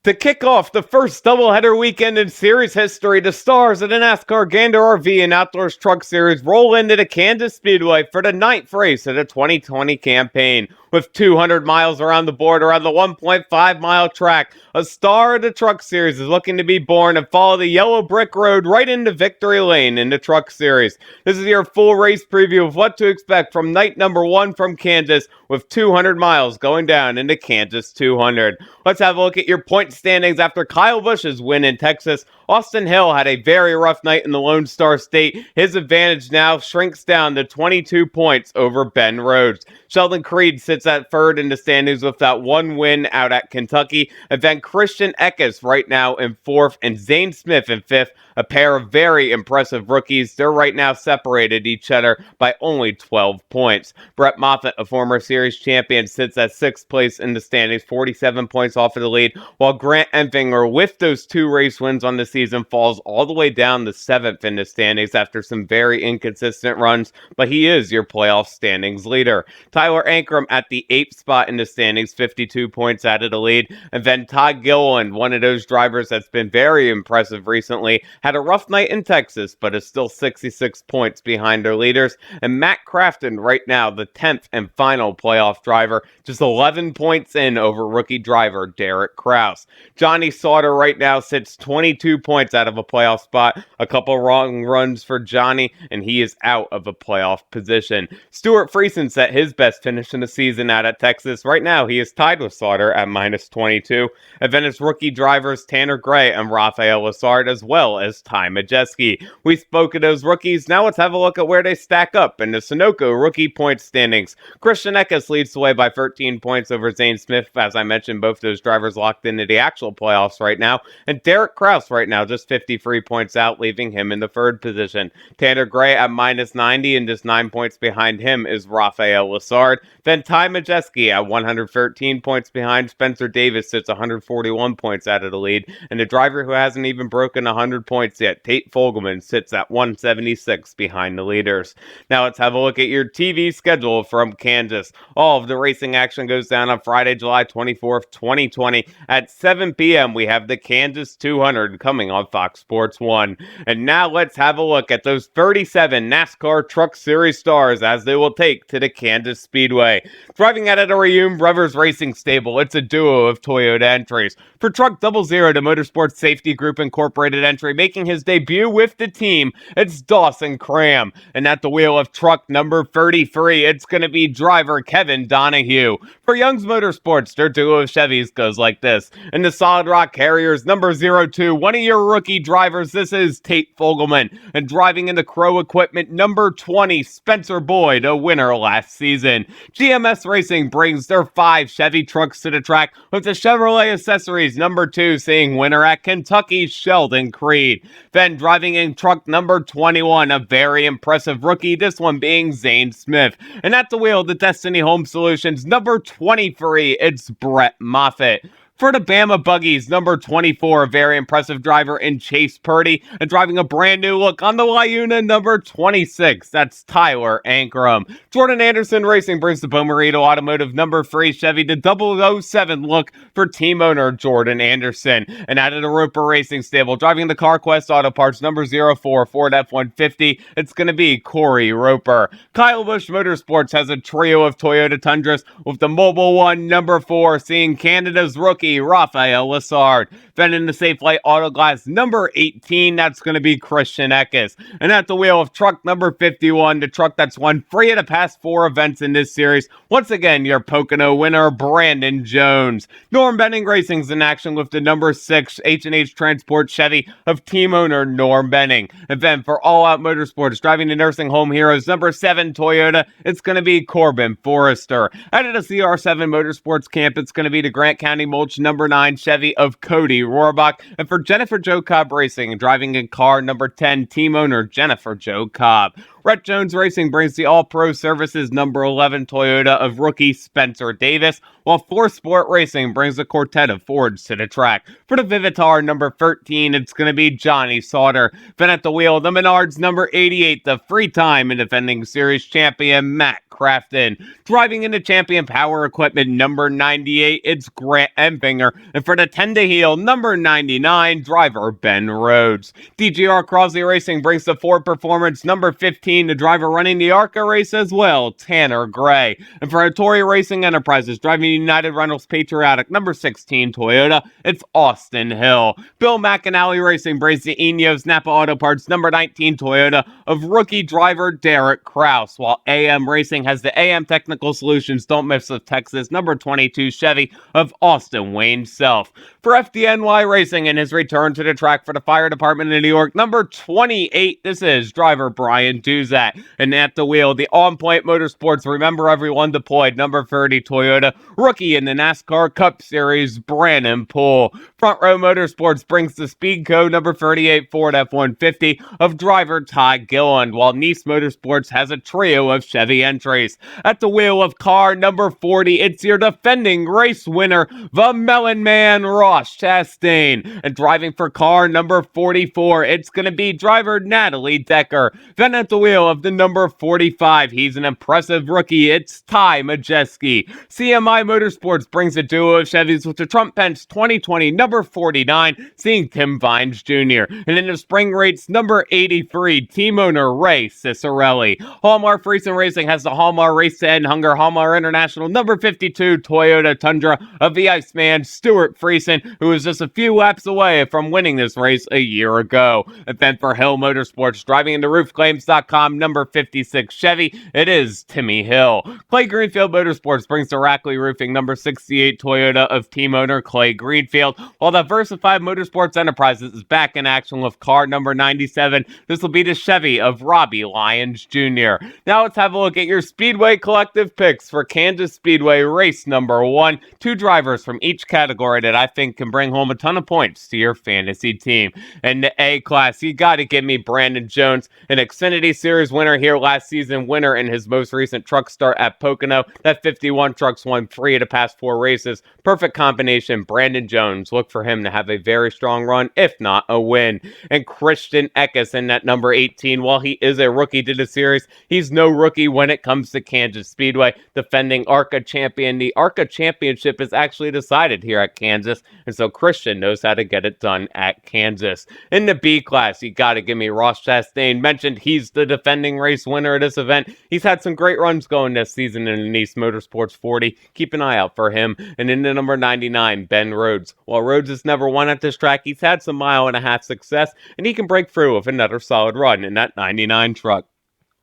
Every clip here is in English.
To kick off the first doubleheader weekend in series history, the stars of the NASCAR Gander RV and Outdoors Truck Series roll into the Kansas Speedway for the 9th race of the 2020 campaign. With 200 miles around the board around the 1.5-mile track, a star of the Truck Series is looking to be born and follow the yellow brick road right into victory lane in the Truck Series. This is your full race preview of what to expect from night number 1 from Kansas, with 200 miles going down into Kansas 200. Let's have a look at your point standings after Kyle Busch's win in Texas. Austin Hill had a very rough night in the Lone Star State. His advantage now shrinks down to 22 points over Ben Rhodes. Sheldon Creed sits at third in the standings with that one win out at Kentucky. And then Christian Eckes right now in fourth and Zane Smith in fifth. A pair of very impressive rookies. They're right now separated each other by only 12 points. Brett Moffitt, a former series champion, sits at 6th place in the standings, 47 points off of the lead, while Grant Enfinger, with those 2 race wins on the season, falls all the way down to 7th in the standings after some very inconsistent runs, but he is your playoff standings leader. Tyler Ankrum at the 8th spot in the standings, 52 points out of the lead, and then Todd Gilliland, one of those drivers that's been very impressive recently, had a rough night in Texas, but is still 66 points behind their leaders. And Matt Crafton right now, the 10th and final playoff driver, just 11 points in over rookie driver Derek Kraus. Johnny Sauter right now sits 22 points out of a playoff spot. A couple wrong runs for Johnny, and he is out of a playoff position. Stewart Friesen set his best finish in the season out at Texas. Right now, he is tied with Sauter at minus 22. And then his rookie drivers Tanner Gray and Rafael Lessard, as well as Ty Majeski. We spoke of those rookies. Now let's have a look at where they stack up in the Sunoco rookie point standings. Christian Eckes leads the way by 13 points over Zane Smith. As I mentioned, both those drivers locked into the actual playoffs right now. And Derek Kraus right now just 53 points out, leaving him in the 3rd position. Tanner Gray at minus 90, and just 9 points behind him is Rafael Lessard. Then Ty Majeski at 113 points behind. Spencer Davis sits 141 points out of the lead. And the driver who hasn't even broken 100 points yet, Tate Fogelman, sits at 176 behind the leaders. Now let's have a look at your TV schedule from Kansas. All of the racing action goes down on Friday, July 24th, 2020. At 7 p.m., we have the Kansas 200 coming on Fox Sports 1. And now let's have a look at those 37 NASCAR Truck Series stars as they will take to the Kansas Speedway. Driving out of the Reunion Brothers Racing Stable, it's a duo of Toyota entries. For Truck 00, the Motorsports Safety Group Incorporated entry, making his debut with the team, it's DAWSON CRAM. And at the wheel of truck number 33, it's going to be driver Kevin Donahue. For Young's Motorsports, their duo of Chevys goes like this. In the Solid Rock Carriers, number 02, one of your rookie drivers, this is Tate Fogelman. And driving in the Crow Equipment, number 20, Spencer Boyd, a winner last season. GMS Racing brings their 5 Chevy trucks to the track, with the Chevrolet Accessories number 2 seeing winner at Kentucky, Sheldon Creed. Then driving in truck number 21, a very impressive rookie, this one being Zane Smith. And at the wheel, the Destiny Home Solutions number 23, it's Brett Moffitt. For the Bama Buggies, number 24, a very impressive driver in Chase Purdy, and driving a brand new look on the Liuna, number 26, that's Tyler Ankrum. Jordan Anderson Racing brings the Bomarito Automotive number 3 Chevy to 007 look for team owner Jordan Anderson. And out of the Roper Racing Stable, driving the CarQuest Auto Parts number 04 Ford F-150, it's going to be Corey Roper. Kyle Busch Motorsports has a trio of Toyota Tundras, with the Mobile One number 4 seeing Canada's rookie Rafael Lessard. Then in the Safelite Auto Glass number 18, that's going to be Christian Eckes. And at the wheel of truck number 51, the truck that's won 3 of the past 4 events in this series, once again, your Pocono winner, Brandon Jones. Norm Benning Racing's in action with the number 6 H&H Transport Chevy of team owner Norm Benning. And then for All Out Motorsports, driving the Nursing Home Heroes number 7 Toyota, it's going to be Corbin Forrester. Out of the CR7 Motorsports camp, it's going to be the Grant County Mulch number 9 Chevy of Cody Rohrbach. And for Jennifer Jo Cobb Racing, driving in car number 10, team owner Jennifer Jo Cobb. Rhett Jones Racing brings the All-Pro Services number 11 Toyota of rookie Spencer Davis, while Force Sport Racing brings a quartet of Fords to the track. For the Vivitar number 13, it's going to be Johnny Sauter. Then at the wheel, the Menards number 88, the three-time and defending series champion Matt CRAFTON. Driving into champion power equipment number 98, it's Grant Empinger. And for the 10 to heel, number 99, driver Ben Rhodes. DGR Crosley Racing brings the Ford Performance number 15, the driver running the ARCA race as well, Tanner Gray. And for Hattori Racing Enterprises, driving United Rentals Patriotic number 16 Toyota, it's Austin Hill. Bill McAnally Racing brings the Ineos Napa Auto Parts number 19 Toyota of rookie driver Derek Kraus, while AM Racing has the AM Technical Solutions Don't Miss of Texas number 22 Chevy of Austin Wayne Self. For FDNY Racing in his return to the track for the Fire Department in New York, number 28, this is driver Brian Duzat. And at the wheel, the On Point Motorsports Remember Everyone deployed number 30 Toyota, rookie in the NASCAR Cup Series, Brandon Poole. Front Row Motorsports brings the Speedco number 38 Ford F-150 of driver Todd Gilliland, while Nice Motorsports has a trio of Chevy entries. At the wheel of car number 40, it's your defending race winner, the Melon Man, Ross Chastain. And driving for car number 44, it's going to be driver Natalie Decker. Then at the wheel of the number 45, he's an impressive rookie, it's Ty Majeski. CMI Motorsports brings a duo of Chevys with the Trump Pence 2020 number 49, seeing Tim Vines Jr. And in the spring rates, number 83, team owner Ray Cicerelli. Hallmark Friesen Racing has the Hallmark Race to End Hunger Hallmark International number 52 Toyota Tundra of the Iceman Stuart Friesen, who is just a few laps away from winning this race a year ago. And then for Hill Motorsports, driving into roofclaims.com number 56 Chevy, it is Timmy Hill. Clay Greenfield Motorsports brings the Rackley Roofing number 68 Toyota of team owner Clay Greenfield, while Diversified Motorsports Enterprises is back in action with car number 97. This will be the Chevy of Robbie Lyons Jr. Now let's have a look at your Speedway Collective picks for Kansas Speedway race number 1. 2 drivers from each category that I think can bring home a ton of points to your fantasy team. In the A class, you got to give me Brandon Jones, an Xfinity Series winner here last season, winner in his most recent truck start at Pocono. That 51 trucks won 3 of the past 4 races. Perfect combination, Brandon Jones. Look for him to have a very strong run, if not a win. And Christian Eckes in that number 18, while he is a rookie to the series, he's no rookie when it comes to Kansas Speedway, defending ARCA champion. The ARCA championship is actually decided here at Kansas, and so Christian knows how to get it done at Kansas. In the B class, you got to give me Ross Chastain. Mentioned he's the defending race winner of this event. He's had some great runs going this season in the Nice Motorsports 40. Keep an eye out for him. And in the number 99, Ben Rhodes. While Rhodes has never won at this track, he's had some mile-and-a-half success, and he can break through with another solid run in that 99 truck.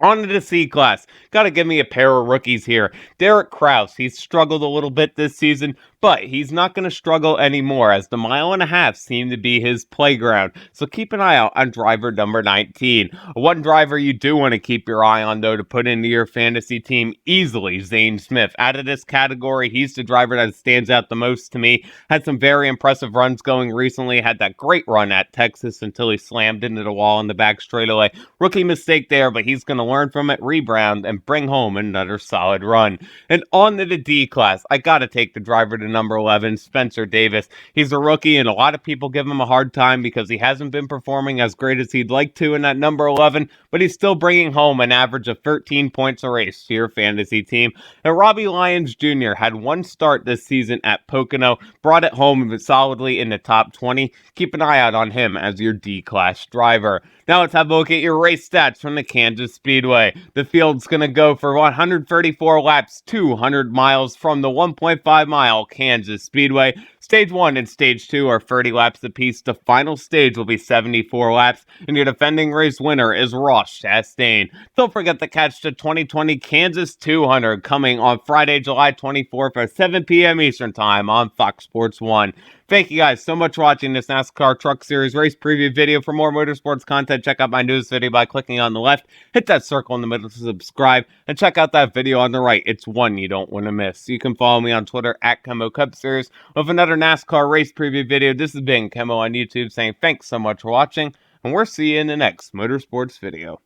On to the C class. Gotta give me a pair of rookies here. Derek Kraus, he's struggled a little bit this season, but he's not going to struggle anymore as the mile-and-a-half seem to be his playground. So keep an eye out on driver number 19. One driver you do want to keep your eye on, though, to put into your fantasy team easily, Zane Smith. Out of this category, he's the driver that stands out the most to me. Had some very impressive runs going recently. Had that great run at Texas until he slammed into the wall in the back straightaway. Rookie mistake there, but he's going to learn from it, rebound, and bring home another solid run. And on to the D class, I got to take the driver to number 11, Spencer Davis. He's a rookie, and a lot of people give him a hard time because he hasn't been performing as great as he'd like to in that number 11, but he's still bringing home an average of 13 points a race to your fantasy team. And Robbie Lyons Jr. had one start this season at Pocono, brought it home solidly in the top 20. Keep an eye out on him as your D-class driver. Now let's have a look at your race stats from the Kansas Speedway. The field's going to go for 134 laps, 200 miles from the 1.5 mile Kansas Speedway. Stage 1 and Stage 2 are 30 laps apiece. The final stage will be 74 laps, and your defending race winner is Ross Chastain. Don't forget to catch the 2020 Kansas 200 coming on Friday, July 24th at 7 p.m. Eastern Time on Fox Sports 1. Thank you guys so much for watching this NASCAR Truck Series race preview video. For more motorsports content, check out my newest video by clicking on the left. Hit that circle in the middle to subscribe, and check out that video on the right. It's one you don't want to miss. You can follow me on Twitter at KEMMO Cup Series with another NASCAR race preview video. This has been KEMMO on YouTube saying thanks so much for watching, and we'll see you in the next motorsports video.